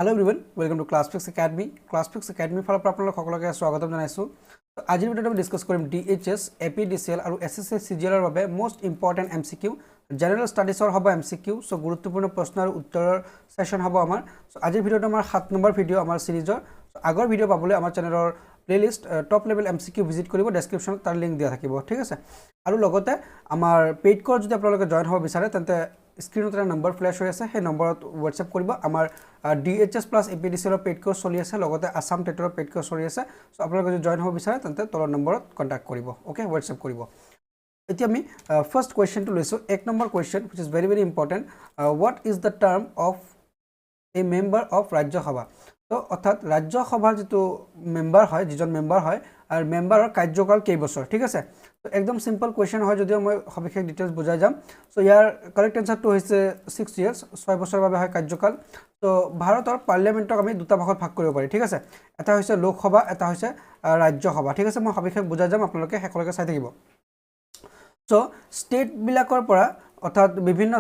Hello everyone, welcome to Classfix Academy. Classfix Academy ফালৰ পৰা আপোনালোক সকলোকে স্বাগতম জনাইছো। আজিৰ ভিডিঅ'ত আমি ডিসকাস কৰিম DHS, APDCL আৰু SSC CGL ৰ বাবে most important MCQ, General Studies ৰ হ'ব MCQ, সো গুৰুত্বপূৰ্ণ প্ৰশ্ন আৰু উত্তৰৰ সেশন হ'ব আমাৰ। সো আজিৰ ভিডিঅ'টো আমাৰ 7 নম্বৰ ভিডিঅ' আমাৰ সিৰিজৰ। আগৰ ভিডিঅ' পাবলৈ আমাৰ চেনেলৰ playlist top level MCQ visit কৰিব, ডেসক্ৰিপচনত তাৰ লিংক দিয়া থাকিব, ঠিক আছে। আৰু লগতে আমাৰ পেইড কোৰ্স যদি আপোনালোকে জয়েন হ'ব বিচাৰে তেন্তে স্ক্ৰীনত এটা নম্বৰ ফ্ল্যাশ হৈ আছে, সেই নম্বৰত WhatsApp কৰিব। আমাৰ DHS plus APDCL paid course চলি আছে, লগতে আসাম টেটৰ পেইড কোৰ্স চলি আছে। সো আপোনালোকে যদি জয়েন হ'ব বিচাৰে তেন্তে তলৰ নম্বৰত কন্টাক্ট কৰিব, ওকে, WhatsApp কৰিব। এতিয়া আমি ফাৰ্স্ট কোৱেশ্চনটো লৈছো। এক number question which is very important. What is the term of a member of Rajya Sabha? তো অর্থাৎ রাজ্য সভাৰ যেটো মেম্বাৰ হয়, যিজন মেম্বাৰ হয় আৰু মেম্বাৰৰ কাৰ্যকাল কেই বছৰ, ঠিক আছে। তো একদম সিম্পল কোৱেশ্চন হয়, যদিও মই সবিশেষ ডিটেইলছ বুজাই যাম। সো ইয়াৰ কাৰেক্ট আনসাৰটো হৈছে 6 ইয়াৰ্স, 6 বছৰৰ বাবে হয় কাৰ্যকাল। তো ভাৰতৰ পাৰ্লিয়ামেন্টক আমি দুটা ভাগত ভাগ কৰিব পাৰি, ঠিক আছে। এটা হৈছে লোকসভা, এটা হৈছে ৰাজ্য সভা, ঠিক আছে। মই সবিশেষ বুজাই যাম, আপোনালোকে হেকলৈকে চাই থাকিব। সো স্টেট বিলাকৰ পৰা অৰ্থাৎ বিভিন্ন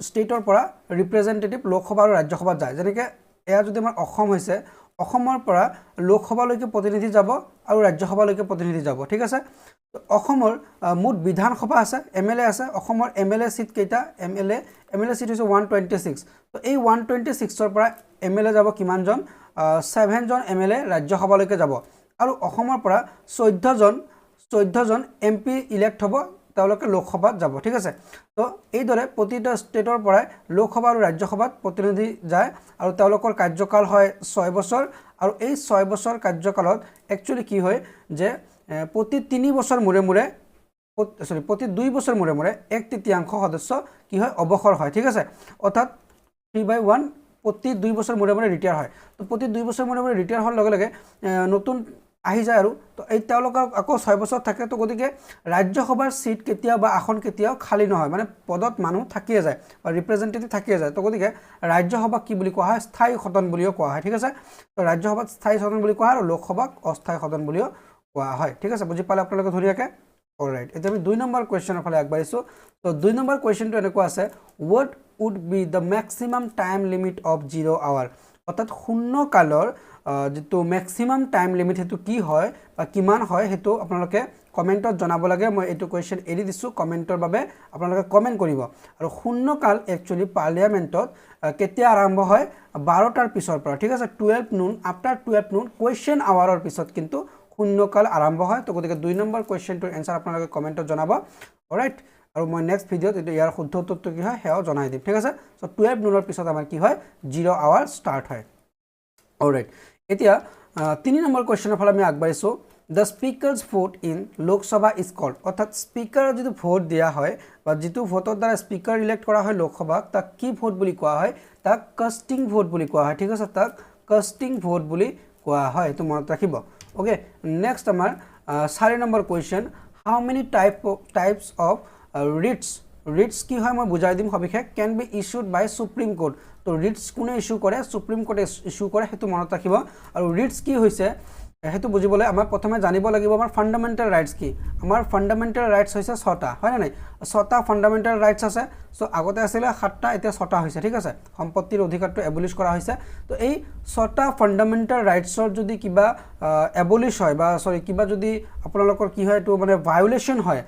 স্টেটৰ পৰা ৰিপ্ৰেজেন্টেটিভ লোকসভা আৰু ৰাজ্য সভাত যায়। যেনেকৈ এয়া যদি আমাৰ অসম হৈছে, অসমৰ পৰা লোকসভালৈকে প্ৰতিনিধি যাব আৰু ৰাজ্যসভালৈকে প্ৰতিনিধি যাব, ঠিক আছে। অসমৰ মুঠ বিধানসভা আছে, MLA আছে। অসমৰ MLA সিট কেইটা? MLA সিট হৈছে 126। তো এই 126ৰ পৰা MLA যাব কিমানজন? 7 জন MLA ৰাজ্যসভালৈকে যাব। আৰু অসমৰ পৰা 14 জন MP ইলেক্ট হ'ব, তেওঁলোকে লোকসভাত যাব, ঠিক আছে। তো এইদৰে প্ৰতিটা ষ্টেটৰ পৰা লোকসভা আৰু ৰাজ্যসভাত প্ৰতিনিধি যায় আৰু তেওঁলোকৰ কাৰ্যকাল হয় 6 বছৰ। আৰু এই 6 বছৰ কাৰ্যকালত একচুয়ালি কি হয় যে প্ৰতি 3 বছৰ মূৰে মূৰে প্ৰতি 2 বছৰ মূৰে মূৰে 1/3 সদস্য কি হয়? অৱসৰ হয়, ঠিক আছে। অৰ্থাৎ 3/1 প্ৰতি 2 বছৰ মূৰে মূৰে ৰিটায়াৰ হয়। তো প্ৰতি 2 বছৰ মূৰে মূৰে ৰিটায়াৰ হোৱাৰ লগে লগে নতুন আহি যায় আৰু তো এই তেওঁলোকক আকৌ 6 বছৰ থাকে। তো গতিকে ৰাজ্যসভাৰ সিট কেতিয়াও বা আসন কেতিয়াও খালী নহয়, মানে পদত মানুহ থাকিয়ে যায় বা ৰিপ্ৰেজেন্টেটিভ থাকিয়ে যায়। তো গতিকে ৰাজ্যসভাক কি বুলি কোৱা হয়? স্থায়ী সদন বুলিও কোৱা হয়, ঠিক আছে। তো ৰাজ্যসভাত স্থায়ী সদন বুলি কোৱা হয় আৰু লোকসভাক অস্থায়ী সদন বুলিও কোৱা হয়, ঠিক আছে। বুজি পালে আপোনালোকে ধুনীয়াকৈ? অলৰাইট, এতিয়া আমি 2 নম্বৰ কুৱেশ্যনৰ ফালে আগবাঢ়িছোঁ। তো 2 নম্বৰ কুৱেশ্যনটো এনেকুৱা আছে, what would be the maximum time limit of 0 hour? অৰ্থাৎ শূন্যকালৰ যেটো ম্যাক্সিমাম টাইম লিমিট হেতু কি হয় বা কিমান হয় হেতু আপোনালোকে কমেন্টত জনাব লাগে। মই এটো কোৱেশ্চন এৰি দিছো কমেন্টৰ বাবে, আপোনালোকে কমেন্ট কৰিব। আৰু শূন্যকাল একচুয়ালি পাৰ্লিয়ামেন্টত কেতিয়া আৰম্ভ হয়? 12টাৰ পিছৰ পৰা, ঠিক আছে। 12 নুন, আফটাৰ 12 নুন কোৱেশ্চন আৱাৰৰ পিছত কিন্তু শূন্যকাল আৰম্ভ হয়। তো গতিকে 2 নম্বৰ কোৱেশ্চনটোৰ এনসাৰ আপোনালোকে কমেন্টত জনাব, অলৰাইট। আৰু মই নেক্সট ভিডিঅ'ত এটো ইয়াৰ শুদ্ধ উত্তৰটো কি হয় হেও জনাই দিম, ঠিক আছে। সো 12 নুনৰ পিছত আমাৰ কি হয়? 0 আৱাৰ স্টাৰ্ট হয়, অলৰাইট। এতিয়া 3 নম্বৰ কোৱেশ্চনৰ ফালে আমি আগবাঢ়িছো। The speaker's vote in Lok Sabha is called, অৰ্থাৎ স্পিকাৰৰ যেটো ভোট দিয়া হয় বা যেটো ভোটৰ দ্বাৰা স্পিকাৰ ইলেক্ট কৰা হয় লোকসভাক, তাক কি ভোট বুলি কোৱা হয়? তাক কাষ্টিং ভোট বুলি কোৱা হয়, ঠিক আছে। তাক কাষ্টিং ভোট বুলি কোৱা হয়, এটো মনত ৰাখিব, ওকে। নেক্সট আমাৰ 4 number question, how many types of writs কি হয় মই বুজাই দিম সবিশেষ। can be issued by Supreme Court, তো রিটস কোনে ইস্যু কৰে? সুপ্ৰিম কোৰ্টে ইস্যু কৰে, হেতু মনত ৰাখিব। আৰু ৰিটস কি হৈছে হেতু বুজিবলৈ আমাৰ প্ৰথমে জানিব লাগিব আমাৰ ফান্ডামেন্টাল ৰাইটস কি। আমাৰ ফান্ডামেন্টাল ৰাইটস হৈছে 6টা, হয় না নাই? 6টা ফান্ডামেন্টাল ৰাইটস আছে। সো আগতে আছিল 7টা, এতিয়া 6টা হৈছে, ঠিক আছে। সম্পত্তিৰ অধিকাৰটো এবলিশ কৰা হৈছে। তো এই 6টা ফান্ডামেন্টাল ৰাইটসৰ যদি কিবা এবলিশ হয় বা কিবা যদি আপোনালোকৰ কি হয় এটো মানে ভায়োলেশন হয়,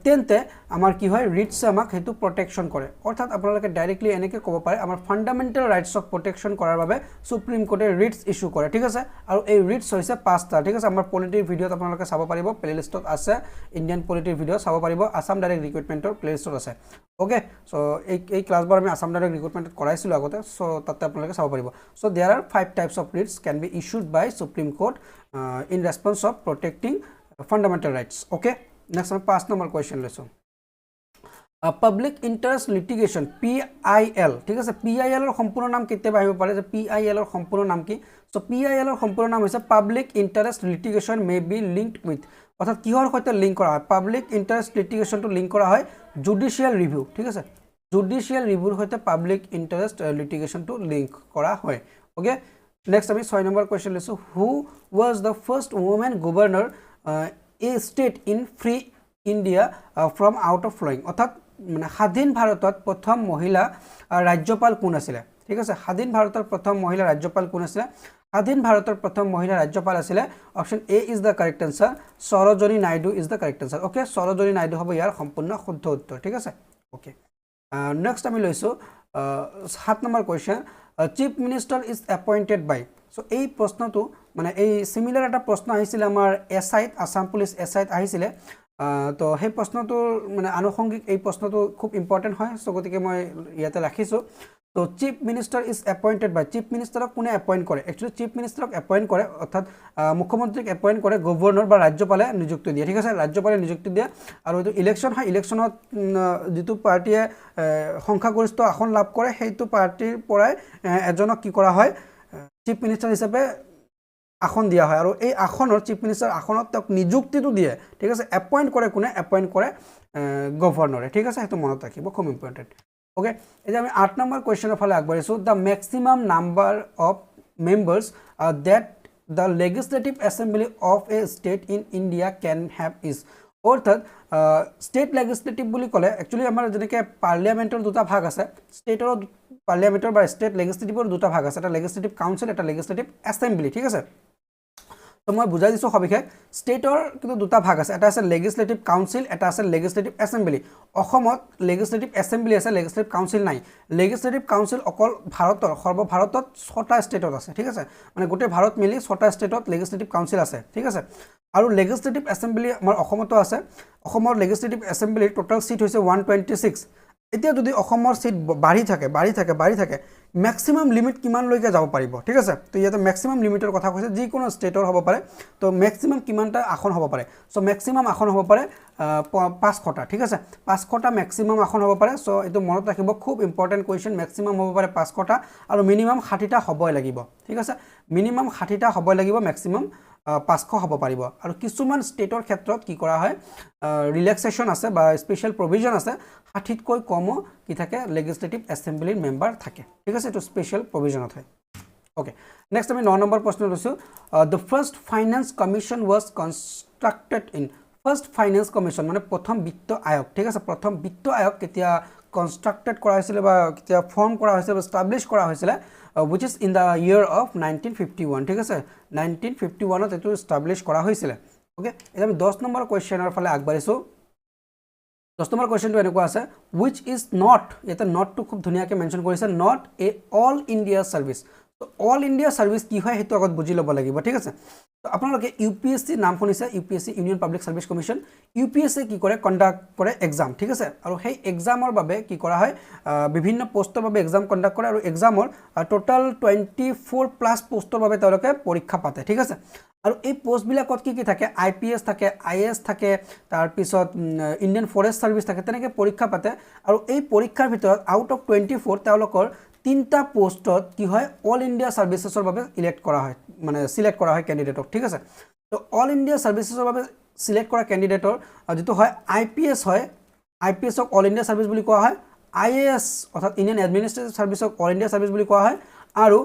তেন্তে আমাৰ কি হয়? ৰিটস আমাক হেতু প্ৰটেকশন কৰে। অৰ্থাৎ আপোনালোকে ডাইৰেক্টলি এনেকৈ ক'ব পাৰে আমাৰ ফান্ডামেন্টাল ৰাইটসক প্ৰটেকশন কৰাৰ বাবে সুপ্ৰিম কোৰ্টে ৰিটস ইস্যু কৰে, ঠিক আছে। আৰু এই ৰিটস হৈছে 5টা, ঠিক আছে। আমাৰ পলিটিৰ ভিডিঅ'ত আপোনালোকে চাব পাৰিব, প্লেলিষ্টত আছে। ইণ্ডিয়ান পলিটিৰ ভিডিঅ' চাব পাৰিব, আসাম ডাইৰেক্ট ৰিক্ৰুটমেন্টৰ প্লেলিষ্টত আছে, ওকে। সো এই ক্লাছবোৰ আমি আসাম ডাইৰেক্ট ৰিক্ৰুটমেন্টত কৰাইছিলো আগতে, সো তাতে আপোনালোকে চাব পাৰিব। So there are 5 types of writs can be issued by supreme court in response of protecting fundamental rights, okay. Next আমি 5 নম্বৰ কোৱেশ্চন লৈছো। পাব্লিক ইন্টাৰেস্ট লিটিগেশন, PIL, ঠিক আছে। PIL এৰ সম্পূৰ্ণ নাম কেতিয়া আহিব পাৰে যে PIL এর সম্পূর্ণ নাম কি? সো PIL এর সম্পূর্ণ নাম হৈছে public interest litigation may be linked with, অর্থাৎ কিহৰ সৈতে লিংক কৰা হয়? পাব্লিক ইন্টাৰেস্ট লিটিগেশনটো লিংক কৰা হয় জুডিশিয়াল ৰিভিউ, ঠিক আছে। জুডিশিয়াল ৰিভিউৰ সৈতে পাব্লিক ইন্টাৰেস্ট লিটিগেশনটো লিংক কৰা হয়, ওকে। নেক্সট আমি 6 নম্বৰ কোৱেশ্চন লৈছো। Who was the first women governor a state in free India from out of flowing, অর্থাৎ মানে স্বাধীন ভাৰতত প্ৰথম মহিলা ৰাজ্যপাল কোন আছিলে, ঠিক আছে স্বাধীন ভাৰতৰ প্ৰথম মহিলা ৰাজ্যপাল কোন আছিল স্বাধীন ভাৰতৰ প্ৰথম মহিলা ৰাজ্যপাল আছিল option A is the correct answer Sarojini Naidu is the correct answer okay Sarojini Naidu হ'ব ইয়াৰ সম্পূৰ্ণ শুদ্ধ উত্তৰ ঠিক আছে ওকে নেক্সট আমি লৈছো 7 নম্বৰ question chief minister is appointed by so এই প্ৰশ্নটো মানে এই সিমিলাৰ এটা প্ৰশ্ন আহিছিল আমাৰ এসআইত আসাম পুলিচ এসআইত আহিছিল তো সেই প্ৰশ্নটো মানে আনুষংগিক এই প্ৰশ্নটো খুব ইম্পৰ্টেন্ট হয় সো গতিকে মই ইয়াতে ৰাখিছো তো chief minister is appointed by chief মিনিষ্টাৰক কোনে এপইন্ট কৰে একচুয়ালি চিফ মিনিষ্টাৰক এপইন্ট কৰে অৰ্থাৎ মুখ্যমন্ত্ৰীক এপইন্ট কৰে গভৰ্ণৰ বা ৰাজ্যপালে নিযুক্তি দিয়ে ঠিক আছে ৰাজ্যপালে নিযুক্তি দিয়ে আৰু এটো ইলেকশন হয় ইলেকশনত যেটো পাৰ্টিয়ে সংখ্যাগৰিষ্ঠ আসন লাভ কৰে সেইটো পাৰ্টিৰ পৰাই এজনক কি কৰা হয় চিফ মিনিষ্টাৰ হিচাপে আসন দিয়া হয় আৰু এই আসনৰ চিফ মিনিষ্টাৰ আসনত তেওঁক নিযুক্তিটো দিয়ে ঠিক আছে এপইন্ট কৰে কোনে এপইন্ট কৰে গভৰ্ণৰে ঠিক আছে সেইটো মনত ৰাখিব খুব ইম্পৰ্টেন্ট ওকে এই যে আমি 8 নম্বৰ কোৱেশ্চনৰ ফালে আগবাঢ়িছো the maximum number of members that the legislative assembly of a state in India can have is অৰ্থাৎ ষ্টেট লেজিসলেটিভ বুলি ক'লে একচুয়ালি আমাৰ যেনেকৈ পাৰ্লিয়ামেন্টৰ দুটা ভাগ আছে ষ্টেটৰ পাৰ্লিয়ামেন্টৰ বা ষ্টেট লেজিসলেটিভৰ দুটা ভাগ আছে এটা লেজিসলেটিভ কাউন্সিল এটা লেজিসলেটিভ এসেম্বলি ঠিক আছে তো মই বুজাই দিছো সবিশেষ ষ্টেটৰ কিন্তু দুটা ভাগ আছে এটা আছে লেজিসলেটিভ কাউন্সিল এটা আছে লেজিসলেটিভ এসেম্বলি অসমত লেজিসলেটিভ এসেম্বলি আছে লেজিসলেটিভ কাউন্সিল নাই লেজিসলেটিভ কাউন্সিল অকল ভাৰতৰ সৰ্বভাৰতত 6টা ষ্টেটত আছে ঠিক আছে মানে গোটেই ভাৰত মিলি 6টা ষ্টেটত লেজিসলেটিভ কাউন্সিল আছে ঠিক আছে আৰু লেজিসলেটিভ এসেম্বলি আমাৰ অসমতো আছে অসমৰ লেজিসলেটিভ এসেম্বলিৰ টোটাল সিট হৈছে 126 এতিয়া যদি অসমৰ সিট বাঢ়ি থাকে ম্যাক্সিমাম লিমিট কিমান লৈকে যাব পাৰিব ঠিক আছে তো ইয়াতে ম্যাক্সিমাম লিমিটৰ কথা কৈছে যি কোনো ষ্টেটৰ হ'ব পাৰে তো ম্যাক্সিমাম কিমানটা আসন হ'ব পাৰে সো ম্যাক্সিমাম আসন হ'ব পাৰে 500টা ঠিক আছে 500টা ম্যাক্সিমাম আসন হ'ব পাৰে সো এটো মনত ৰাখিব খুব ইম্পৰ্টেন্ট কোৱেশ্চন ম্যাক্সিমাম হ'ব পাৰে 500টা আৰু মিনিমাম 60টা হ'বই লাগিব ঠিক আছে মিনিমাম 60টা হ'বই লাগিব ম্যাক্সিমাম 500 হ'ব পাৰিব আৰু কিছুমান ষ্টেটৰ ক্ষেত্ৰত কি কৰা হয় ৰিলেক্সেশন আছে বা স্পেশাল প্ৰভিজন আছে 60তকৈ কম কি থাকে লেজিসলেটিভ এসেম্বলিৰ মেম্বাৰ থাকে ঠিক আছে এটো স্পেশাল প্ৰভিজনত হয় ওকে নেক্সট আমি 9 নম্বৰ প্ৰশ্ন লৈছো the first finance commission was constructed in first finance commission মানে প্ৰথম বিত্ত আয়োগ ঠিক আছে প্ৰথম বিত্ত আয়োগ কেতিয়া কনস্ট্ৰাক্টেড কৰা হৈছিল বা কেতিয়া ফৰ্ম কৰা হৈছিল বা এস্টাবলিশ কৰা হৈছিল which is in the year of 1951 ঠিক আছে 1951 ত এটো এস্টাবলিশ কৰা হৈছিল ওকে এটা আমি 10 নম্বৰ কোৱেশ্চনৰ ফালে আগবাঢ়িছো 10 নম্বৰ কোৱেশ্চনটো এনেকুৱা আছে which is not এটা নট টু খুব ধুনিয়াকৈ মেনশন কৰিছে not a all India service তো অল ইণ্ডিয়া সাৰ্ভিস কি হয় হেতু আগত বুজি ল'ব লাগিব ঠিক আছে তো আপোনালোকে ইউপিএসসি নাম শুনিছে UPSC union public service commission UPSC কি কৰে কন্ডাক্ট কৰে এক্সাম ঠিক আছে আৰু সেই এক্সামৰ বাবে কি কৰা হয় বিভিন্ন পোষ্টৰ বাবে এক্সাম কন্ডাক্ট কৰে আৰু এক্সামৰ টোটাল 24 প্লাস পোষ্টৰ বাবে তেওঁলোকে পৰীক্ষা পাতে ঠিক আছে আৰু এই পোষ্ট বিলাকত কি থাকে আইপিএস থাকে আইএএস থাকে তাৰ পিছত ইণ্ডিয়ান ফৰেষ্ট সাৰ্ভিস থাকে তেনেকৈ পৰীক্ষা পাতে আৰু এই পৰীক্ষাৰ ভিতৰত আউট অফ 24 তেওঁলোকৰ 3টা পোষ্টত কি হয় অল ইণ্ডিয়া সাৰ্ভিসেছৰ বাবে ইলেক্ট কৰা হয় মানে সিলেক্ট কৰা হয় ক্যান্ডিডেটক ঠিক আছে তো অল ইণ্ডিয়া সাৰ্ভিসেছৰ বাবে সিলেক্ট কৰা ক্যান্ডিডেটৰ যেটো হয় আইপিএস হয় আইপিএছক অল ইণ্ডিয়া সাৰ্ভিস বুলি কোৱা হয় আইএএস অৰ্থাৎ ইণ্ডিয়ান এডমিনিষ্ট্ৰেটিভ সাৰ্ভিসক অল ইণ্ডিয়া সাৰ্ভিস বুলি কোৱা হয় আৰু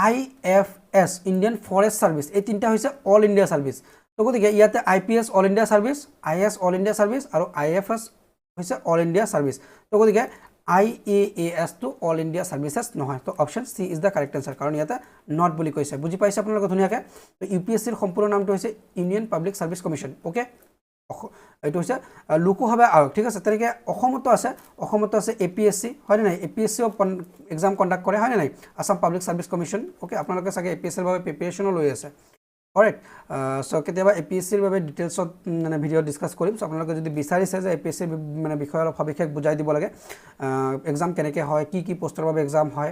আইএফএস ইণ্ডিয়ান ফৰেষ্ট সাৰ্ভিস এই তিনটা হৈছে অল ইণ্ডিয়া সাৰ্ভিস তো গতিকে ইয়াতে IPS all India service IAS all India service আৰু আইএফএস হৈছে অল ইণ্ডিয়া সাৰ্ভিস তো গতিকে IAAS to all India services নহয় তো option C is the correct answer কারণ ইয়াতে নট বুলি কৈছে বুজি পাইছে আপোনালোকে ধুনিয়াকে তো ইউপিএসসি ৰ সম্পূৰ্ণ নামটো হৈছে union public service commission okay এটো হৈছে লোকসভা আয়োগ ঠিক আছে তেনেকৈ অসমতো আছে এপিএসসি হয় নাই এপিএসসি এক্সাম কন্ডাক্ট কৰে হয় নাই Assam public service commission okay আপোনালোকে সাগে এপিএসসি ৰ বাবে প্ৰিপাৰেচন লৈ আছে অলৰাইট সো কেতিয়াবা এপিএসসিৰ বাবে ডিটেইলছত মানে ভিডিও ডিসকাস কৰিম সো আপোনালোকে যদি বিচাৰিছে যে এপিএসসি মানে বিষয় অলপ সবিশেষ বুজাই দিব লাগে এক্সাম কেনেকৈ হয় কি পোষ্টৰ বাবে এক্সাম হয়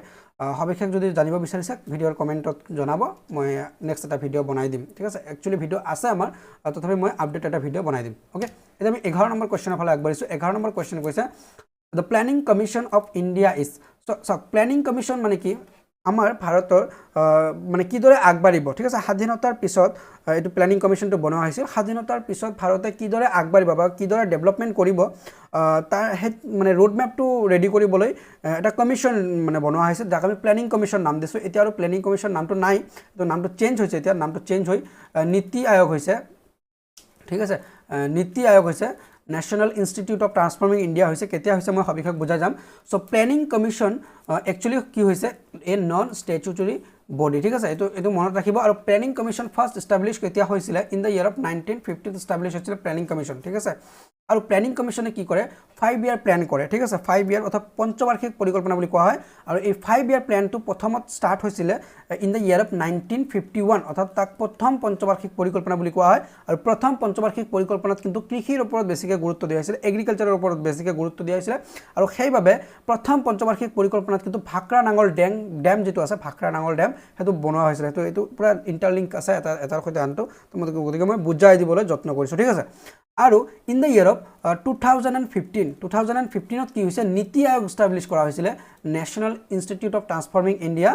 সবিশেষ যদি জানিব বিচাৰিছে ভিডিওৰ কমেন্টত জনাব মই নেক্সট এটা ভিডিও বনাই দিম ঠিক আছে একচুয়ালি ভিডিও আছে আমাৰ তথাপি মই আপডেট এটা ভিডিও বনাই দিম ওকে এতিয়া আমি 11 নম্বৰ কোৱেশ্চনৰ ফালে আগবাঢ়িছো 11 নম্বৰ কোৱেশ্চন কৈছে the planning commission of India is so planning commission মানে কি আমাৰ ভাৰতৰ মানে কিদৰে আগবাঢ়িব ঠিক আছে স্বাধীনতাৰ পিছত এটো প্ল্যানিং কমিশনটো বনোৱা হৈছিল স্বাধীনতাৰ পিছত ভাৰতে কিদৰে আগবাঢ়িব বা কিদৰে ডেভেলপমেন্ট কৰিব তাৰ মানে ৰোড ম্যাপটো ৰেডি কৰিবলৈ এটা কমিশন মানে বনোৱা হৈছে যাক আমি প্ল্যানিং কমিশন নাম দিছো এতিয়া আৰু প্ল্যানিং কমিশন নামটো নাই তো নামটো চেঞ্জ হৈছে এতিয়া নামটো চেঞ্জ হৈ নীতি আয়োগ হৈছে ঠিক আছে নীতি আয়োগ হৈছে national institute of transforming India হৈছে কেতিয়া হৈছে মই সবিশেষ বুজাই যাম সো প্লেনিং কমিশ্যন একচুয়ালি কি হৈছে এ নন স্ট্যাচুটৰি বডি ঠিক আছে এটো মনত ৰাখিব আৰু প্লেনিং কমিশ্যন ফাৰ্স্ট এস্টাব্লিশ কেতিয়া হৈছিল in the year of 1950 establish হৈছিল প্লেনিং কমিশ্যন ঠিক আছে আৰু প্লেনিং কমিশ্যনে কি কৰে 5 ইয়াৰ প্ল্যান কৰে ঠিক আছে 5 ইয়াৰ অথবা পঞ্চবাৰ্ষিক পৰিকল্পনা বুলি কোৱা হয় আৰু এই 5 ইয়াৰ প্ল্যানটো প্ৰথমত ষ্টাৰ্ট হৈছিল ইন দ্য ইয়াৰ অফ 1951 অৰ্থাৎ তাক প্ৰথম পঞ্চবাৰ্ষিক পৰিকল্পনা বুলি কোৱা হয় আৰু প্ৰথম পঞ্চবাৰ্ষিক পৰিকল্পনাত কিন্তু কৃষিৰ ওপৰত বেছিকৈ গুৰুত্ব দিয়া হৈছিল এগ্ৰিকালচাৰৰ ওপৰত বেছিকৈ গুৰুত্ব দিয়া হৈছিল আৰু সেইভাবে প্ৰথম পঞ্চবাৰ্ষিক পৰিকল্পনাত কিন্তু ভাকৰা নাঙল ড্যাম যেটো আছে ভাকৰা নাঙল ড্যাম হেতু বনোৱা হৈছিল এটো পুৰা ইন্টাৰলিংক আছে এটাৰ সৈতে আনটো তোমাক গতিকে মই বুজাই দিবলৈ যত্ন কৰিছো ঠিক আছে আৰু ইন দ্য ইয়াৰ অফ 2015 কি হৈছে নীতি আয়োগ এস্টাব্লিশ কৰা হৈছিল national institute of transforming India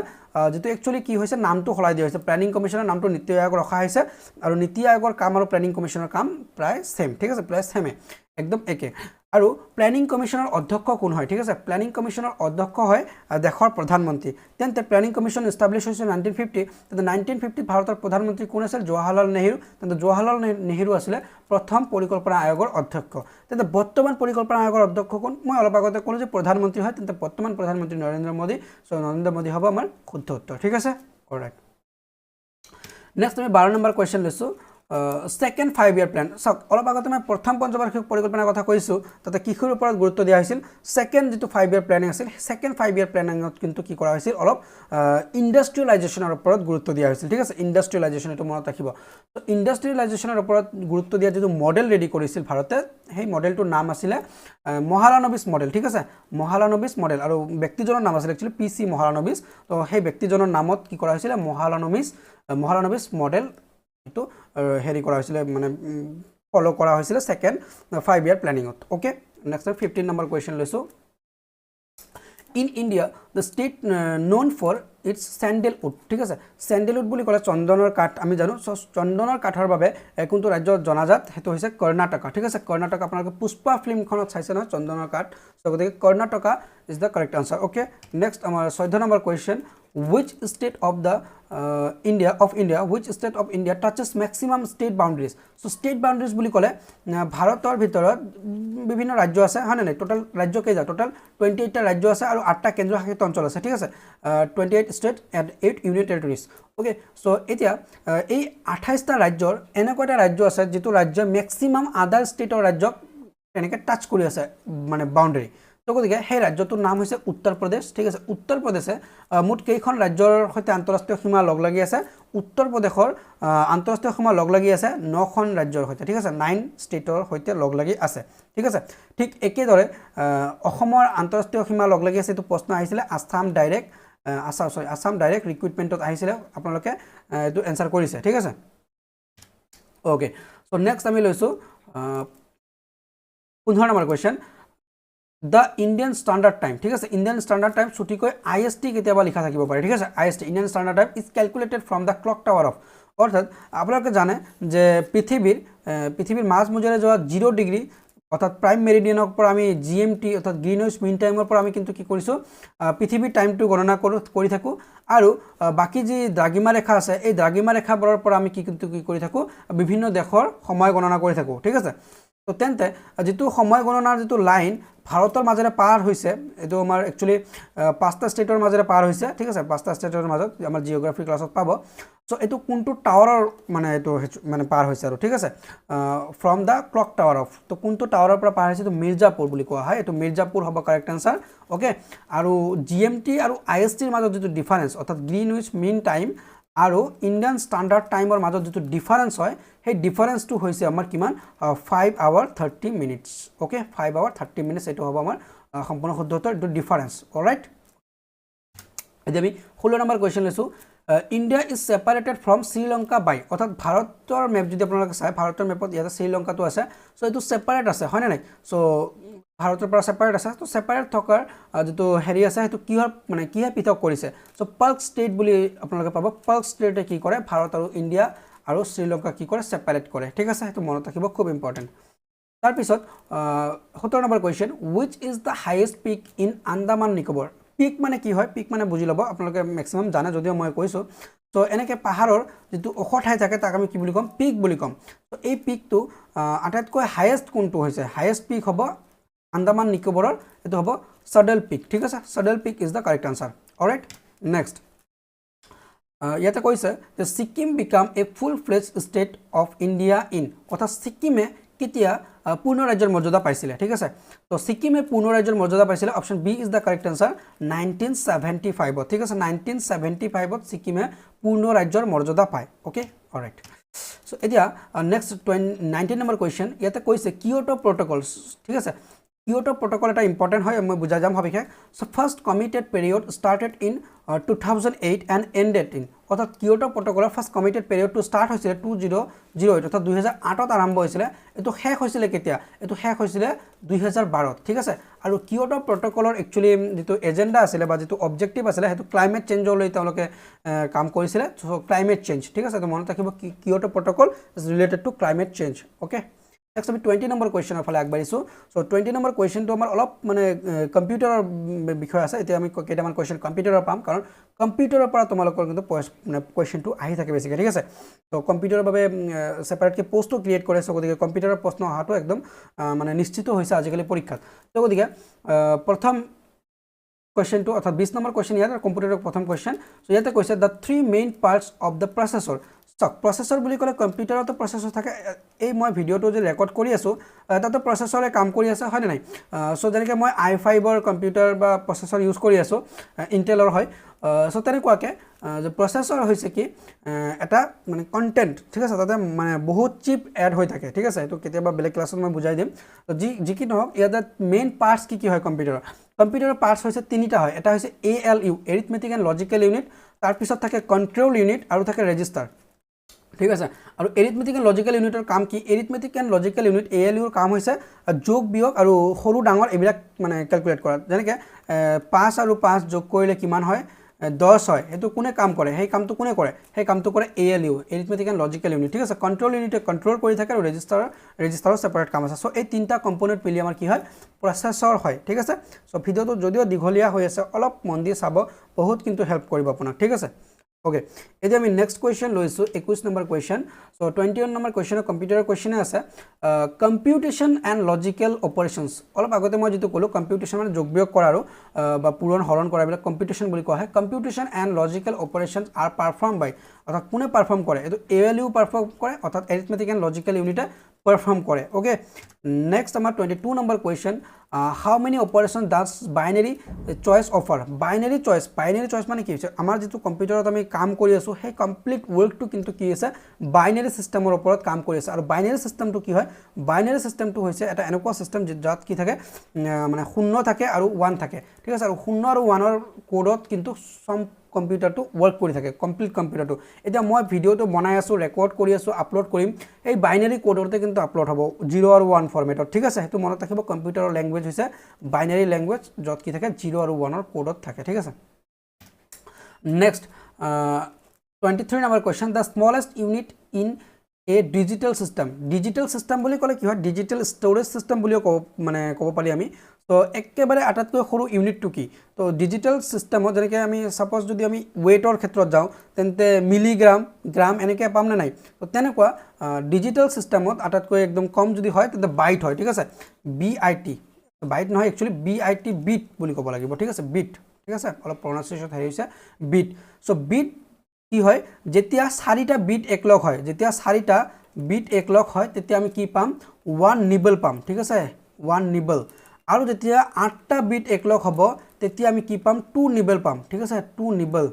যেটো একচুয়ালি কি হৈছে নামটো সলাই দিয়া হৈছে প্লেনিং কমিশ্যনৰ নামটো নীতি আয়োগ ৰখা হৈছে আৰু নীতি আয়োগৰ কাম আৰু প্লেনিং কমিশ্যনৰ কাম প্ৰায় সেম ঠিক আছে প্ৰায় সেমে একদম একে আৰু প্লেনিং কমিশ্যনৰ অধ্যক্ষ কোন হয় ঠিক আছে প্লেনিং কমিশ্যনৰ অধ্যক্ষ হয় দেশৰ প্ৰধানমন্ত্ৰী তেন্তে প্লেনিং কমিশ্যন এস্টাব্লিশ হৈছে 1950 তেন্তে 1950 ভাৰতৰ প্ৰধানমন্ত্ৰী কোন আছিল জৱাহৰলাল নেহৰু তেন্তে জৱাহৰলাল নেহৰু আছিল প্ৰথম পৰিকল্পনা আয়োগৰ অধ্যক্ষ তেন্তে বৰ্তমান পৰিকল্পনা আয়োগৰ অধ্যক্ষ কোন মই অলপ আগতে ক'লো যে প্ৰধানমন্ত্ৰী হয় তেন্তে বৰ্তমান প্ৰধানমন্ত্ৰী নৰেন্দ্ৰ মোদী সো নৰেন্দ্ৰ মোদী হ'ব আমাৰ শুদ্ধ উত্তৰ ঠিক আছে অলৰাইট নেক্সট আমি 12 নম্বৰ কোৱেশ্চন লৈছো সেকেন্ড 5 ইয়াৰ প্ল্যান সক অলপ আগতে মই প্ৰথম পঞ্চবাৰ্ষিক পৰিকল্পনাৰ কথা কৈছো তাতে কিখৰ ওপৰত গুৰুত্ব দিয়া হৈছিল সেকেন্ড যেটো 5 ইয়াৰ প্ল্যানিং আছিল সেকেন্ড 5 ইয়াৰ প্ল্যানিংত কিন্তু কি কৰা হৈছিল অলপ ইন্ডাষ্ট্ৰিয়েলাইজেশনৰ ওপৰত গুৰুত্ব দিয়া হৈছিল ঠিক আছে ইন্ডাষ্ট্ৰিয়েলাইজেশন এটো মনত ৰাখিব তো ইন্ডাষ্ট্ৰিয়েলাইজেশনৰ ওপৰত গুৰুত্ব দিয়া যেটো মডেল ৰেডি কৰিছিল ভাৰতে সেই মডেলটোৰ নাম আছিল মহালানবিছ মডেল ঠিক আছে মহালানবিছ মডেল আৰু ব্যক্তিজনৰ নাম আছিল একচুয়ালি পিসি মহালানবিছ তো সেই ব্যক্তিজনৰ নামত কি কৰা হৈছিল মহালানবিছ মডেল তো হেৰি কৰা হৈছিল মানে ফলো কৰা হৈছিল সেকেন্ড 5 ইয়াৰ প্ল্যানিংত ওকে নেক্সট 15 নম্বৰ কোৱেশ্চন লৈছো in India the state known for its sandalwood ঠিক আছে sandalwood বুলি ক'লে চন্দনৰ কাঠ আমি জানো চন্দনৰ কাঠৰ বাবে কোনটো ৰাজ্য জনাজাত হেতু হৈছে কৰ্ণাটক ঠিক আছে কৰ্ণাটক আপোনালোকে পুষ্পা ফিল্মখনত চাইছে ন চন্দনৰ কাঠ সো গতিকে Karnataka is the correct answer okay next আমাৰ 14 number question which state of the which state of India touches maximum state boundaries so state boundaries বুলি ক'লে ভাৰতৰ ভিতৰত বিভিন্ন ৰাজ্য আছে হয় না টোটাল ৰাজ্য কেইটা টোটাল 28 টা ৰাজ্য আছে আৰু 8 টা কেন্দ্ৰশাসিত অঞ্চল আছে ঠিক আছে 28 state and 8 union territories okay so এতিয়া এই 28 টা ৰাজ্যৰ এনেকুৱা ৰাজ্য আছে যেটো ৰাজ্য ম্যাক্সিমাম আদাৰ ষ্টেটৰ ৰাজ্যক এনেকে টাচ কৰি আছে মানে বাউন্ডাৰী তো গতিকে সেই ৰাজ্যটোৰ নাম হৈছে উত্তৰ প্ৰদেশ ঠিক আছে উত্তৰ প্ৰদেশে মুঠ কেইখন ৰাজ্যৰ সৈতে আন্তঃৰাষ্ট্ৰীয় সীমা লগ লাগি আছে উত্তৰ প্ৰদেশৰ আন্তঃৰাষ্ট্ৰীয় সীমা লগ লাগি আছে 9খন ৰাজ্যৰ সৈতে ঠিক আছে 9 ষ্টেটৰ সৈতে লগ লাগি আছে ঠিক আছে ঠিক একেদৰে অসমৰ আন্তঃৰাষ্ট্ৰীয় সীমা লগ লাগি আছে এটো প্ৰশ্ন আহিছিল আসাম ডাইৰেক্ট ৰিক্ৰুটমেন্টত আহিছিল আপোনালোকে এটো এনসাৰ কৰিছে ঠিক আছে ওকে সো নেক্সট আমি লৈছো 15 number question The Indian Standard Time ঠিক আছে Indian Standard Time ছুটিকৈ IST কেতিয়াবা লিখা থাকিব পাৰে ঠিক আছে IST Indian Standard Time is calculated from the clock tower of অৰ্থাৎ আপোনালোকে জানে যে পৃথিৱীৰ মাজ মজিয়াৰে যোৱা 0 ডিগ্ৰী অৰ্থাৎ প্ৰাইম মেৰিডিয়ানৰ পৰা আমি GMT অৰ্থাৎ গ্ৰীনউইচ মিন টাইমৰ পৰা আমি কিন্তু কি কৰিছো পৃথিৱীৰ টাইমটো গণনা কৰি থাকো আৰু বাকি যি দ্ৰাঘিমা ৰেখা আছে এই দ্ৰাঘিমা ৰেখাবোৰৰ পৰা আমি কি কৰি থাকো বিভিন্ন দেশৰ সময় গণনা কৰি থাকো ঠিক আছে তো তেন্তে যেটো সময় গণনাৰ যেটো লাইন ভাৰতৰ মাজেৰে পাৰ হৈছে এটো আমাৰ একচুয়ালি 5টা ষ্টেটৰ মাজেৰে পাৰ হৈছে ঠিক আছে 5টা ষ্টেটৰ মাজত আমাৰ জিওগ্ৰাফি ক্লাছত পাব সো এটো কোনটো টাৱাৰৰ মানে এটো মানে পাৰ হৈছে আৰু ঠিক আছে from da clock tower of তো কোনটো টাৱাৰৰ পৰা পাৰ হৈছে তো মিৰ্জাপুৰ বুলি কোৱা হয় এটো মিৰ্জাপুৰ হ'ব কাৰেক্ট আনসাৰ ওকে আৰু GMT আৰু IST ৰ মাজত যেটো ডিফাৰেন্স অৰ্থাৎ গ্ৰীনউইচ মিন টাইম আৰু ইন্ডিয়ান স্ট্যান্ডাৰ্ড টাইমৰ মাজত যেটো ডিফাৰেন্স হয় সেই ডিফাৰেন্সটো হৈছে আমাৰ কিমান 5 hour 30 minutes okay 5 hour 30 minutes এটো হ'ব আমাৰ সম্পূৰ্ণ শুদ্ধ উত্তৰ এটো ডিফাৰেন্স অলৰাইট এতিয়া আমি 16 নম্বৰ কোৱেশ্চন লৈছো ইন্ডিয়া ইজ সেপাৰেটেড ফ্ৰম শ্ৰীলংকা বাই অৰ্থাৎ ভাৰতৰ মেপ যদি আপোনালোকে চাই ভাৰতৰ মেপত ইয়াতে শ্ৰীলংকাটো আছে সো এটো সেপাৰেট আছে হয় না নাই সো ভাৰতৰ পৰা সেপাৰেট আছে তো সেপাৰেট থকাৰ যেটো হেৰি আছে হেতু কিহৰ মানে কিহে পৃথক কৰিছে সো পাল্ক ষ্টেট বুলি আপোনালোকে পাব পাল্ক ষ্টেটে কি কৰে ভাৰত আৰু ইন্ডিয়া আৰু শ্ৰীলংকা কি কৰে সেপাৰেট কৰে ঠিক আছে হেতু মনত ৰাখিব খুব ইম্পৰ্টেন্ট তাৰ পিছত 17 number question which is the highest peak in Andaman Nicobar পিক মানে কি হয় পিক মানে বুজি লব আপোনালোকে ম্যাক্সিমাম জানে যদিও মই কৈছো সো সো এনেকৈ পাহাৰৰ যিটো ওখ ঠাই থাকে তাক আমি কি বুলি ক'ম পিক বুলি ক'ম তো এই পিকটো আটাইতকৈ হাইয়েষ্ট কোনটো হৈছে হাইয়েষ্ট পিক হ'ব আন্দামান নিকোবৰৰ এটো হ'ব সডল পিক ঠিক আছে saddle peak is the correct answer alright next ইয়াতে কৈছে যে Sikkim become a full fledge state of India in অৰ্থাৎ সিকিমে কেতিয়া পূৰ্ণ ৰাজ্যৰ মৰ্যাদা পাইছিলে ঠিক আছে তো সিকিমে পূৰ্ণ ৰাজ্যৰ মৰ্যাদা পাইছিলে option B is the correct answer 1975 ঠিক আছে 1975 সিকিমে পূৰ্ণ ৰাজ্যৰ মৰ্যাদা পায় ওকে অলৰাইট সো এতিয়া নেক্সট 19 নম্বৰ কোৱেশ্চন ইয়াতে কৈছে কিয়োটো প্ৰটোকল ঠিক আছে কিয়োটো প্ৰটোকল এটা ইম্পৰ্টেণ্ট হয় মই বুজাই যাম ভাবিকে so first committed period started in 2008 and ended in অৰ্থাৎ কিয়োটো প্ৰটোকলৰ ফাৰ্ষ্ট কমিটেড পিৰিয়ডটো ষ্টাৰ্ট হৈছিলে 2008 অৰ্থাৎ 2008ত আৰম্ভ হৈছিলে এটো শেষ হৈছিলে কেতিয়া এটো শেষ হৈছিলে 2012 ঠিক আছে আৰু কিয়োটো প্ৰটোকলৰ একচুয়ালি যেটো এজেন্ডা আছিলে বা যেটো অবজেক্টিভ আছিলে হেতু ক্লাইমেট চেঞ্জৰ লৈ তেওঁলোকে কাম কৰিছিলে সো ক্লাইমেট চেঞ্জ ঠিক আছে তো মনত ৰাখিব Kyoto protocol is related to climate change okay next আমি 20 নম্বৰ কোৱেশ্চনৰ ফালে আগবাঢ়িছো সো 20 নম্বৰ কোৱেশ্চনটো আমাৰ অলপ মানে কম্পিউটাৰৰ বিষয় আছে এতিয়া আমি কেইটামান কোৱেশ্চন কম্পিউটাৰৰ পাম কাৰণ কম্পিউটাৰৰ পৰা তোমালোকৰ কিন্তু মানে কোৱেশ্চনটো আহি থাকে বেছিকৈ ঠিক আছে তো কম্পিউটাৰৰ বাবে সেপাৰেটকৈ পোষ্টও ক্ৰিয়েট কৰে সো গতিকে কম্পিউটাৰৰ প্ৰশ্ন অহাটো একদম মানে নিশ্চিত হৈছে আজিকালি পৰীক্ষাত তো গতিকে প্ৰথম কোৱেশ্চনটো অৰ্থাৎ 20 নম্বৰ কোৱেশ্চন ইয়াৰ কম্পিউটাৰৰ প্ৰথম কোৱেশ্চন সো ইয়াতে কৈছে the three main parts of the processor সক প্ৰচেছৰ বুলি ক'লে কম্পিউটাৰতো প্ৰচেছৰ থাকে এই মই ভিডিওটো যে ৰেকৰ্ড কৰি আছো তাতে প্ৰচেছৰে কাম কৰি আছে হয় নাই সো যেনেকৈ মই i5 ৰ কম্পিউটাৰ বা প্ৰচেছৰ ইউজ কৰি আছো ইন্টেলৰ হয় সো তেনেকুৱাকৈ যে প্ৰচেছৰ হৈছে কি এটা মানে কন্টেন্ট ঠিক আছে তাতে মানে বহুত চিপ এড হৈ থাকে ঠিক আছে এটো কেতিয়াবা বেলেগ ক্লাছত মই বুজাই দিম তো যি কি নহওক ইয়াত মেইন পাৰ্টস কি হয় কম্পিউটাৰৰ পাৰ্টস হৈছে তিনিটা হয় এটা হৈছে ALU arithmetic and logical unit তাৰ পিছত থাকে কন্ট্ৰোল ইউনিট আৰু থাকে ৰেজিষ্টাৰ ঠিক আছে আৰু এৰিথমেটিক এণ্ড লজিকেল ইউনিটৰ কাম কি arithmetic and logical unit ALU ৰ কাম হৈছে যোগ বিয়োগ আৰু সৰু ডাঙৰ এইবিলাক মানে ক্যালকুলেট কৰা যেনেকৈ 5 আৰু 5 যোগ কৰিলে কিমান হয় 10 হয় এটো কোনে কাম কৰে সেই কামটো কোনে কৰে সেই কামটো কৰে ALU arithmetic and logical unit ঠিক আছে কন্ট্ৰোল ইউনিটে কন্ট্ৰোল কৰি থাকে আৰু ৰেজিষ্টাৰৰ সেপাৰেট কাম আছে সো এই তিনটা কম্পোনেন্ট মিলি আমাৰ কি হয় প্ৰচেছৰ হয় ঠিক আছে সো ভিডিওটো যদিও দীঘলীয়া হৈ আছে অলপ মন দি চাব বহুত কিন্তু হেল্প কৰিব আপোনাক ঠিক আছে Okay, এতিয়া আমি নেক্সট কোৱেশ্চন লৈছো 21 নম্বৰ কোৱেশ্চন সো 21 নম্বৰ কোৱেশ্চনৰ কম্পিউটাৰৰ কোৱেশ্চনে আছে কম্পিউটেশন এণ্ড লজিকেল অপাৰেশনস অলপ আগতে মই যেটো কলো কম্পিউটেশন মানে যোগ বিয়োগ কৰা আৰু বা পূৰণ হৰণ কৰা বিলা কম্পিউটেশন বুলি কোৱা হয় computation and logical operations are perform by অৰ্থাৎ কোনে পাৰফৰ্ম কৰে এটো ALU পাৰফৰ্ম কৰে অৰ্থাৎ এৰিথমেটিক এণ্ড লজিকেল ইউনিটে পাৰফৰ্ম কৰে ওকে নেক্সট আমাৰ 22 number question how many operation does binary choice offer binary choice মানে কি হৈছে আমাৰ যেটো কম্পিউটাৰত আমি কাম কৰি আছো সেই কমপ্লিট ওয়াৰ্কটো কিন্তু কি আছে বাইনাৰী সিস্টেমৰ ওপৰত কাম কৰি আছে আৰু বাইনাৰী সিস্টেমটো কি হয় বাইনাৰী সিস্টেমটো হৈছে এটা এনেকুৱা সিস্টেম যাত কি থাকে মানে 0 থাকে আৰু 1 থাকে ঠিক আছে আৰু 0 আৰু 1 ৰ কোডত কিন্তু সম কম্পিউটাৰটো ওয়াৰ্ক কৰি থাকে কমপ্লিট কম্পিউটাৰটো এটা মই ভিডিওটো বনাই আছো ৰেকৰ্ড কৰি আছো আপলোড কৰিম এই বাইনাৰী কোডৰতে কিন্তু আপলোড হ'ব 0 আৰু 1 ফৰমেটত ঠিক আছে হেতু মনত ৰাখিব কম্পিউটাৰৰ ল্যাঙ্গুৱেজ হৈছে বাইনাৰী ল্যাঙ্গুৱেজ যত কি থাকে 0 আৰু 1 ৰ কোডত থাকে ঠিক আছে নেক্সট 23 নম্বৰ question the smallest unit in a digital system বুলি ক'লে কি হয় ডিজিটাল ষ্টৰেজ সিস্টেম বুলি ক'ব পাৰি আমি তো একেবাৰে আটাইতকৈ সৰু ইউনিটটো কি তো ডিজিটাল সিস্টেমত যেনেকৈ আমি সাপোজ যদি আমি ওয়েটৰ ক্ষেত্ৰত যাওঁ তেন্তে মিলিগ্ৰাম গ্ৰাম এনেকৈ পাম না নাই তো তেনেকুৱা ডিজিটাল সিস্টেমত আটাইতকৈ একদম কম যদি হয় তেন্তে বাইট হয় ঠিক আছে BIT বাইট নহয় একচুয়ালি BIT বিট বুলি ক'ব লাগিব ঠিক আছে বিট ঠিক আছে অলপ প্ৰনাউন্সিয়েচন হেৰি হৈছে বিট সো বিট কি হয় যেতিয়া 4টা বিট একলগ হয় যেতিয়া 4টা বিট একলগ হয় তেতিয়া আমি কি পাম 1 নিবল পাম ঠিক আছে 1 নিবল আৰু যেতিয়া 8টা বিট একলগ হ'ব তেতিয়া আমি কি পাম 2 নিবল পাম ঠিক আছে 2 নিবল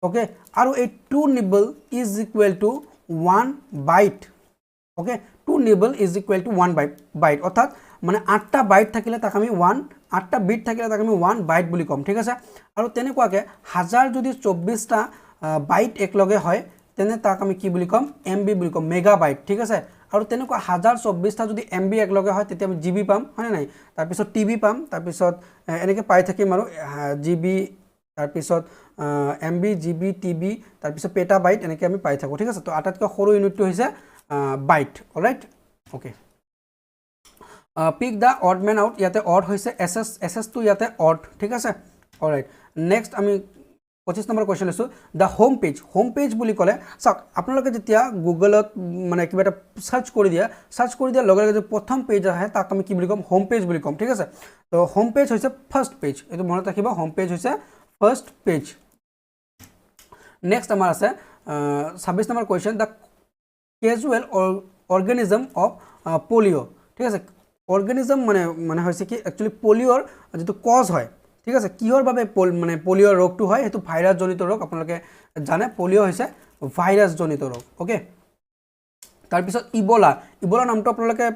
ওকে আৰু এই 2 nibble is equal to 1 byte okay 2 nibble is equal to 1 byte অৰ্থাৎ মানে 8টা বাইট থাকিলে তাক আমি 8টা বিট থাকিলে তাক আমি 1 বাইট বুলি কম ঠিক আছে আৰু তেনেকুৱাকে 1000 যদি 24টা বাইট একলগে হয় তেনে তাক আমি কি বুলি কম MB বুলি কম মেগাবাইট ঠিক আছে আৰু তেনেকুৱা 1024টা যদি MB একলগে হয় তেতিয়া আমি GB পাম হয় নাই তাৰ পিছত TB পাম তাৰ পিছত এনেকৈ পাই থাকিম আৰু GB তাৰ পিছত MB GB TB তাৰ পিছত পেটাবাইট এনেকৈ আমি পাই থাকো ঠিক আছে তো আটাইতকৈ সৰু ইউনিটটো হৈছে বাইট অলৰাইট ওকে পিক দা অড ম্যান আউট ইয়াতে অড হৈছে SS টো ইয়াতে অড ঠিক আছে অলৰাইট নেক্সট আমি 25 নম্বৰ কুৱেশ্যন লৈছোঁ দ্য হোম পেজ বুলি ক'লে চাওক আপোনালোকে যেতিয়া গুগলত মানে কিবা এটা সাৰ্চ কৰি দিয়াৰ লগে লগে যে প্ৰথম পেজ আহে তাক আমি কি বুলি ক'ম হোম পেজ বুলি ক'ম ঠিক আছে তো হোম পেজ হৈছে ফাৰ্ষ্ট পেজ এইটো মনত ৰাখিব হোম পেজ হৈছে ফাৰ্ষ্ট পেজ নেক্সট আমাৰ আছে 26 number question the casual organism of polio' ঠিক আছে অৰ্গেনিজম মানে হৈছে কি একচুৱেলি পলিঅ'ৰ যিটো কজ হয় ঠিক আছে কিহৰ বাবে মানে পলিঅ' ৰোগটো হয় সেইটো ভাইৰাছজনিত ৰোগ আপোনালোকে জানে পলিঅ' হৈছে ভাইৰাছজনিত ৰোগ ওকে তাৰপিছত ইবোলা নামটো আপোনালোকে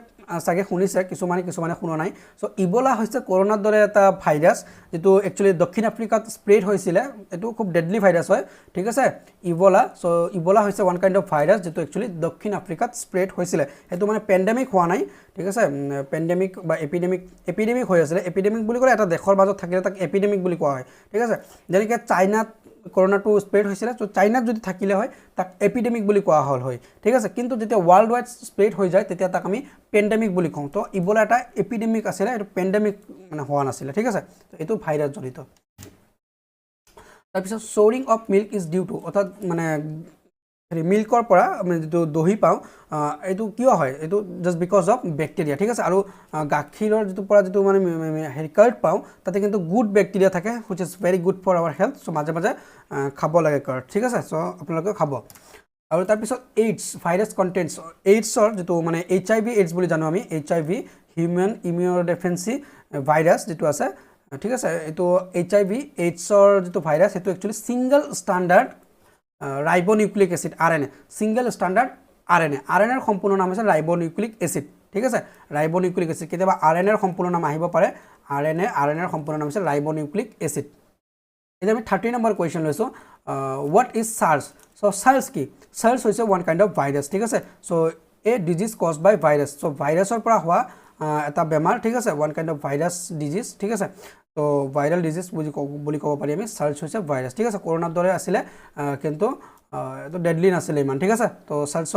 চাগে শুনিছে কিছুমানে শুনা নাই সো ইবোলা হৈছে কৰোনাৰ দৰে এটা ভাইৰাছ যেটো একচুৱেলি দক্ষিণ আফ্ৰিকাত স্প্ৰেড হৈছিলে এটো খুব ডেডলি ভাইৰাছ হয় ঠিক আছে ইবোলা হৈছে ওয়ান কাইন্ড অফ ভাইৰাছ যেটো একচুৱেলি দক্ষিণ আফ্ৰিকাত স্প্ৰেড হৈছিলে এটো মানে পেন্ডেমিক হোৱা নাই ঠিক আছে পেন্ডেমিক বা এপিডেমিক হৈ আছিল এপিডেমিক বুলি ক'লে এটা দেশৰ মাজত থাকিলে তাক এপিডেমিক বুলি কোৱা হয় ঠিক আছে যেনেকৈ চাইনাত কৰোনাটো স্প্ৰেড হৈছিলে তো চাইনাত যদি থাকিলে হয় তাক এপিডেমিক বুলি কোৱা হল হয় ঠিক আছে কিন্তু যেতিয়া ওয়াৰ্ল্ড ওয়াইড স্প্ৰেড হৈ যায় তেতিয়া তাক আমি পেন্ডেমিক বুলি কওঁ তো ইবোলা এটা এপিডেমিক আছিল এটো পেন্ডেমিক মানে হোৱা নাছিল ঠিক আছে তো এটো ভাইৰাছ জনিত তাৰপিছত souring of milk is due to অৰ্থাৎ মানে মিল্কৰ পৰা আমি যেটো দহি পাওঁ এটো কিয় হয় এটো জাস্ট বিকজ অফ ব্যাকটেৰিয়া ঠিক আছে আৰু গাখীৰৰ যেটো পৰা যেটো মানে কাৰ্ড পাওঁ তাতে কিন্তু গুড ব্যাকটেৰিয়া থাকে which is very good for our health so মাজে মাজে খাব লাগে কাৰ্ড ঠিক আছে সো আপোনালোকে খাব আৰু তাৰপিছত এইডছ ভাইৰাছ কন্টেন্টছ এইডছৰ যেটো মানে HIV এইডছ বুলি জানো আমি HIV হিউম্যান ইমিউনোডেফিচিয়েন্সি ভাইৰাছ যেটো আছে ঠিক আছে এটো HIV এইডছৰ যেটো ভাইৰাছ এটো actually single standard ribonucleic acid RNA single standard RNA ৰ সম্পূৰ্ণ নাম হৈছে ৰাইবোনিউক্লিক অ্যাসিড ঠিক আছে ৰাইবোনিউক্লিক অ্যাসিড কেতিয়াবা RNA ৰ সম্পূৰ্ণ নাম আহিব পাৰে RNA ৰ সম্পূৰ্ণ নাম হৈছে ৰাইবোনিউক্লিক অ্যাসিড এটা আমি 30 নম্বৰ কোৱেশ্চন লৈছো what is SARS so SARS কি SARS হৈছে one kind of virus ঠিক আছে so a disease caused by virus so ভাইৰাছৰ পৰা হোৱা এটা বেমাৰ ঠিক আছে one kind of virus disease ঠিক আছে তো ভাইরাল ডিজিজ বুলি ক'ব পাৰি আমি সাৰ্স হৈছে ভাইৰাছ ঠিক আছে কৰোনাৰ দৰে আছিল কিন্তু এটো ডেডলি নাছিল ইমান ঠিক আছে তো সাৰ্স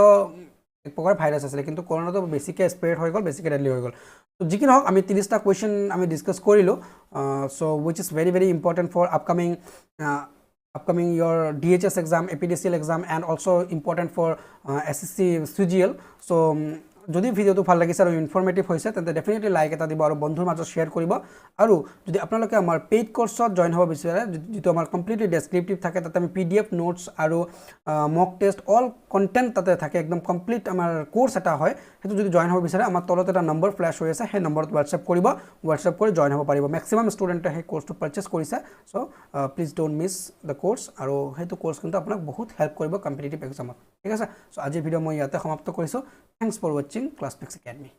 এক প্ৰকাৰ ভাইৰাছ আছিল কিন্তু কৰোনাটো বেছিকে স্প্ৰেড হৈ গ'ল বেছিকে ডেডলি হৈ গ'ল তো যিকি নহওক আমি 30টা কোৱেশ্চন আমি ডিসকাস কৰিলো so which is very important for upcoming your DHS exam APDCL exam and also important for SSC CGL so যদি ভিডিওটো ভাল লাগিছে আৰু ইনফৰমেটিভ হৈছে তেন্তে ডেফিনেটলি লাইক এটা দিব আৰু বন্ধুৰ মাজত শেয়াৰ কৰিব আৰু যদি আপোনালোকে আমাৰ পেইড কোৰ্সত জয়েন হ'ব বিচাৰে যেটো আমাৰ কমপ্লিটলি ডেসক্ৰিপটিভ থাকে তাতে আমি PDF নোটস আৰু মক টেষ্ট অল কন্টেন্ট তাতে থাকে একদম কমপ্লিট আমাৰ কোৰ্স এটা হয় হেতু যদি জয়েন হ'ব বিচাৰে আমাৰ তলত এটা নম্বৰ ফ্ল্যাশ হৈ আছে সেই নম্বৰত WhatsApp কৰিব WhatsApp কৰি জয়েন হ'ব পাৰিব ম্যাক্সিমাম ষ্টুডেন্টে সেই কোৰ্সটো পাৰচেজ কৰিছে so please don't miss the course আৰু হেতু কোৰ্স কিন্তু আপোনাক বহুত হেল্প কৰিব কম্পিটিটিভ এক্সামত ঠিক আছে সো আজিৰ ভিডিও মই ইয়াতে সমাপ্ত কৰিছো Thanks for watching Classfix Academy.